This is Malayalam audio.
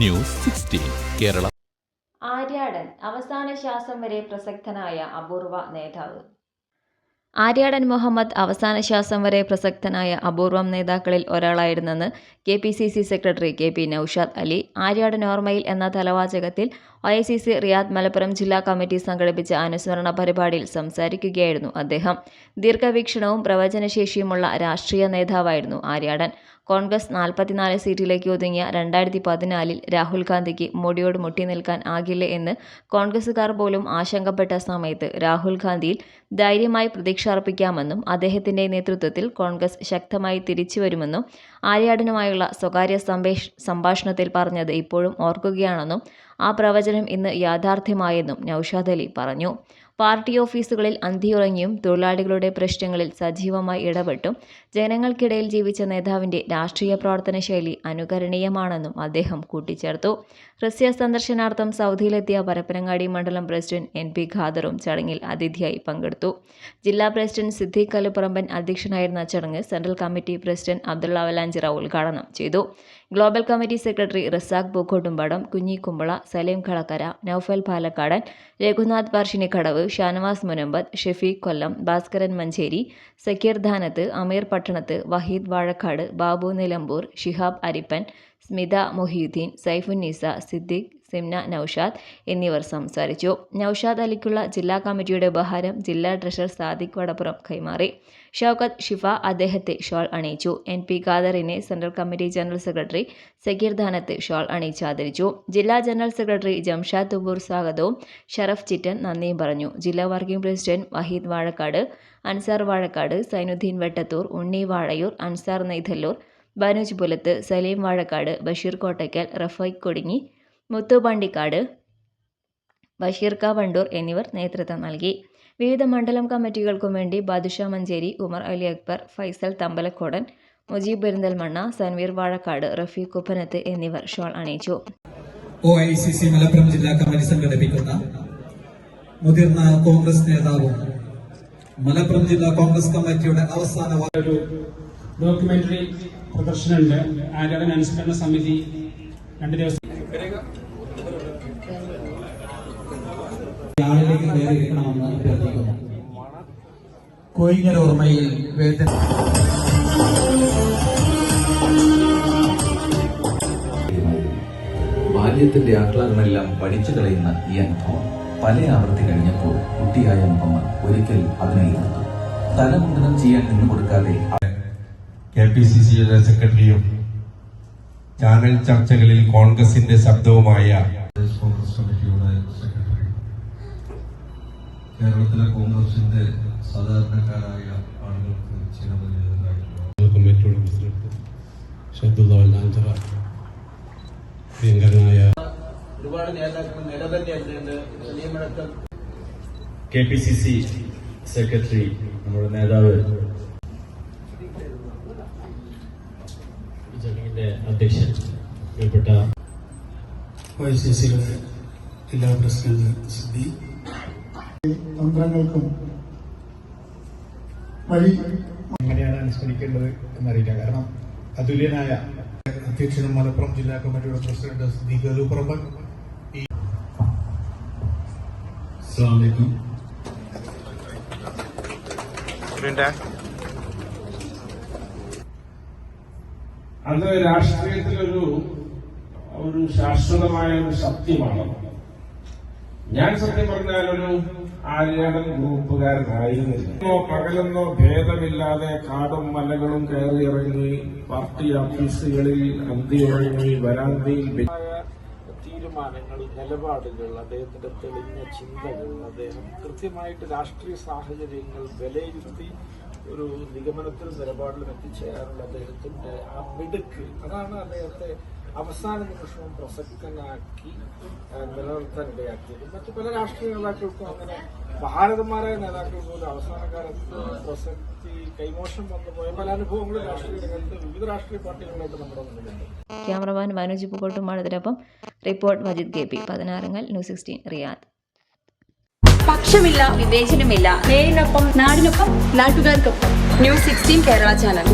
ന്യൂസ് 16 കേരള. ആര്യാടൻ അവസാന ശ്വാസം വരെ പ്രസക്തനായ അപൂർവ നേതാവ്. ആര്യാടൻ മുഹമ്മദ് അവസാന ശ്വാസം വരെ പ്രസക്തനായ അപൂർവം നേതാക്കളിൽ ഒരാളായിരുന്നെന്ന് KPCC secretary KP Naushad Ali. Aryadan ഓർമ്മയിൽ എന്ന തലവാചകത്തിൽ OICC റിയാദ് മലപ്പുറം ജില്ലാ കമ്മിറ്റി സംഘടിപ്പിച്ച അനുസ്മരണ പരിപാടിയിൽ സംസാരിക്കുകയായിരുന്നു അദ്ദേഹം. ദീർഘവീക്ഷണവും പ്രവചനശേഷിയുമുള്ള രാഷ്ട്രീയ നേതാവായിരുന്നു ആര്യാടൻ. കോൺഗ്രസ് 44 സീറ്റിലേക്ക് ഒതുങ്ങിയ 2014 രാഹുൽ ഗാന്ധിക്ക് മുടിയോട് മുട്ടി നിൽക്കാൻ ആകില്ലേ എന്ന് കോൺഗ്രസുകാർ പോലും ആശങ്കപ്പെട്ട സമയത്ത് രാഹുൽ ഗാന്ധിയിൽ ധൈര്യമായി പ്രതീക്ഷ അർപ്പിക്കാമെന്നും അദ്ദേഹത്തിന്റെ നേതൃത്വത്തിൽ കോൺഗ്രസ് ശക്തമായി തിരിച്ചുവരുമെന്നും ആര്യാടനുമായുള്ള സ്വകാര്യ സംഭാഷണത്തിൽ പറഞ്ഞത് ഇപ്പോഴും ഓർക്കുകയാണെന്നും ആ പ്രവചനം ഇന്ന് യാഥാർത്ഥ്യമായെന്നും നൌഷാദ് അലി പറഞ്ഞു. പാർട്ടി ഓഫീസുകളിൽ അന്തിയുറങ്ങിയും തൊഴിലാളികളുടെ പ്രശ്നങ്ങളിൽ സജീവമായി ഇടപെട്ടും ജനങ്ങൾക്കിടയിൽ ജീവിച്ച നേതാവിന്റെ രാഷ്ട്രീയ പ്രവർത്തന ശൈലി അനുകരണീയമാണെന്നും അദ്ദേഹം കൂട്ടിച്ചേർത്തു. റഷ്യ സന്ദർശനാർത്ഥം സൗദിയിലെത്തിയ പരപ്പനങ്ങാടി മണ്ഡലം പ്രസിഡന്റ് NP ഖാദറും ചടങ്ങിൽ അതിഥിയായി പങ്കെടുത്തു. ജില്ലാ പ്രസിഡന്റ് സിദ്ദീഖ് കല്ലുപറമ്പൻ അധ്യക്ഷനായിരുന്ന ചടങ്ങ് central committee president Abdulla Valanchira ഉദ്ഘാടനം ചെയ്തു. Global committee secretary Razak Pookkottumpadam, Kunhi Kumbala, Saleem Kalakkara, Noufal പാലക്കാടൻ, രഘുനാഥ് പാർഷിനിക്കടവ്, ഷാനവാസ് മുനമ്പത്ത്, ഷെഫീഖ് കൊല്ലം, ഭാസ്കരൻ മഞ്ചേരി, സക്കീർ ധാനത്ത്, അമീർ പട്ടണത്ത്, വഹീദ് വാഴക്കാട്, ബാബു നിലമ്പൂർ, ഷിഹാബ് അരിപ്പൻ, സ്മിത മൊഹീദ്ദീൻ, സൈഫുന്നീസ, സിദ്ദീഖ്, സിംന നൌഷാദ് എന്നിവർ സംസാരിച്ചു. നൌഷാദ് അലിക്കുള്ള ജില്ലാ കമ്മിറ്റിയുടെ ഉപഹാരം ജില്ലാ ട്രഷറർ സാദിഖ് വടപ്പുറം കൈമാറി. ഷൗക്കത്ത് ഷിഫ അദ്ദേഹത്തെ ഷോൾ അണിയിച്ചു. NP ഖാദറിനെ central committee general secretary Sakkeer Dhanath shawl അണിയിച്ച് ആദരിച്ചു. ജില്ലാ ജനറൽ സെക്രട്ടറി ജംഷാദ് തുബൂർ സ്വാഗതവും ഷറഫ് ചിറ്റൻ നന്ദിയും പറഞ്ഞു. ജില്ലാ വർക്കിംഗ് പ്രസിഡന്റ് വഹീദ് വാഴക്കാട്, അൻസാർ വാഴക്കാട്, സൈനുദ്ദീൻ വെട്ടത്തൂർ, ഉണ്ണി വാഴയൂർ, അൻസാർ നെയ്തല്ലൂർ, ബനുജ് പുലത്ത്, സലീം വാഴക്കാട്, ബഷീർ കോട്ടയ്ക്കൽ, റഫീഖ് കൊടിങ്ങി, മുത്തു പണ്ടിക്കാട്, ബഷീർ ക വണ്ടൂർ എന്നിവർ നേതൃത്വം നൽകി. വിവിധ മണ്ഡലം കമ്മിറ്റികൾക്കും വേണ്ടി ബാദുഷ മഞ്ചേരി, ഉമർ അലി അക്ബർ, ഫൈസൽ തമ്പലക്കോടൻ, മുജീബ് പെരിന്തൽമണ്ണ, സൻവീർ വാഴക്കാട്, റഫീഖ് കുപ്പനത്ത് എന്നിവർ ഷോൾ അണിയിച്ചു. OICC മലപ്പുറം ജില്ലാ കമ്മിറ്റി സംഘടിപ്പിക്കുന്ന മുതിർന്ന കോൺഗ്രസ് നേതാവും മലപ്പുറം ജില്ലാ കോൺഗ്രസ് കമ്മിറ്റിയുടെ അവസാന ഒരു ഡോക്യുമെന്ററി പ്രദർശനമുണ്ട്. ആര്യാടൻ അനുസ്മരണ സമിതി 2 ദിവസം ആളിലേക്ക് കയറിയിരിക്കണമെന്ന് അഭ്യർത്ഥിക്കുന്നു. കൊയിഞ്ഞൊരോർമ്മയിൽ വേദന ബാല്യത്തിന്റെ ആഹ്ലാദമെല്ലാം പഠിച്ചു കളയുന്ന ഈ അനുഭവം പല ആവർത്തി കഴിഞ്ഞപ്പോൾ കുട്ടിയായ മുഹമ്മദ് ഒരിക്കൽ അതിനെ എതിർത്തു. തലമുണ്ടനം ചെയ്യാൻ നിന്നുകൊടുക്കാതെ KPCCയുടെ സെക്രട്ടറിയും ചാനൽ ചർച്ചകളിൽ കോൺഗ്രസിന്റെ ശബ്ദവുമായ കോൺഗ്രസ് കമ്മിറ്റിയുടെ സെക്രട്ടറി, കേരളത്തിലെ കോൺഗ്രസിന്റെ സാധാരണക്കാരായ ആളുകൾക്ക് ചില കമ്മിറ്റിയുടെ പ്രസിഡന്റ് ഷബ്ദുള്ള വല്ലാഞ്ചിറ, പ്രിയങ്കരനായ ഒരുപാട് നേതാക്കൾ നിലതന്നെയല്ലേ KPCC സെക്രട്ടറി, നമ്മുടെ നേതാവ്, ജനങ്ങളുടെ അധ്യക്ഷൻ, പ്രിയപ്പെട്ട OICCയുടെ ജില്ലാ പ്രസിഡന്റ് സിദ്ദീഖ്, തന്ത്രങ്ങൾക്കും വഴി എങ്ങനെയാണ് അനുസ്മരിക്കേണ്ടത് എന്നറിയില്ല. കാരണം അതുല്യനായ അധ്യക്ഷനും മലപ്പുറം ജില്ലാ കമ്മിറ്റിയുടെ പ്രസിഡന്റ് സിദ്ദീഖ് കല്ലുപറമ്പൻ. അത് രാഷ്ട്രീയത്തിലൊരു ശാശ്വതമായ ഒരു സത്യമാണ്. ഞാൻ സത്യം പറഞ്ഞാൽ ഒരു ആര്യാടൻ ഗ്രൂപ്പുകാരനായിരുന്നില്ല. പകലെന്നോ ഭേദമില്ലാതെ കാടും മലകളും കയറിയിറങ്ങി പാർട്ടി ഓഫീസുകളിൽ അന്തിയുറങ്ങി വരാന്തയിൽ തീരുമാനങ്ങൾ, നിലപാടുകൾ, അദ്ദേഹത്തിന്റെ തെളിഞ്ഞ ചിന്തകൾ, അദ്ദേഹം കൃത്യമായിട്ട് രാഷ്ട്രീയ സാഹചര്യങ്ങൾ വിലയിരുത്തി ഒരു നിഗമനത്തിൽ നിലപാടിലും എത്തിച്ചേരാനുള്ള അദ്ദേഹത്തിന്റെ ആ മിടുക്ക്, അതാണ് അദ്ദേഹത്തെ അവസാന നിമിഷവും പ്രസക്തനാക്കി നിലനിർത്താൻ ഇടയാക്കിയത്. മറ്റു പല രാഷ്ട്രീയ നേതാക്കൾക്കും അങ്ങനെ ഭാരതന്മാരായ നേതാക്കൾ പോലും അവസാന കാലത്ത് പ്രസക്തി കൈമോശം വന്നുപോയ പല അനുഭവങ്ങളും രാഷ്ട്രീയ രംഗത്ത് വിവിധ രാഷ്ട്രീയ പാർട്ടികളായിട്ട് നമ്മുടെ മുന്നിലുണ്ട്. ക്യാമറമാൻ മനോജ് പൂക്കോട്ടുമാടത്തിനൊപ്പം report Majid KP, 16 news 16 Riyadh. പക്ഷമില്ല, വിവേചനമില്ല. നേരിനൊപ്പം, നാടിനൊപ്പം, നാട്ടുകാർക്കൊപ്പം. News 16 Kerala channel.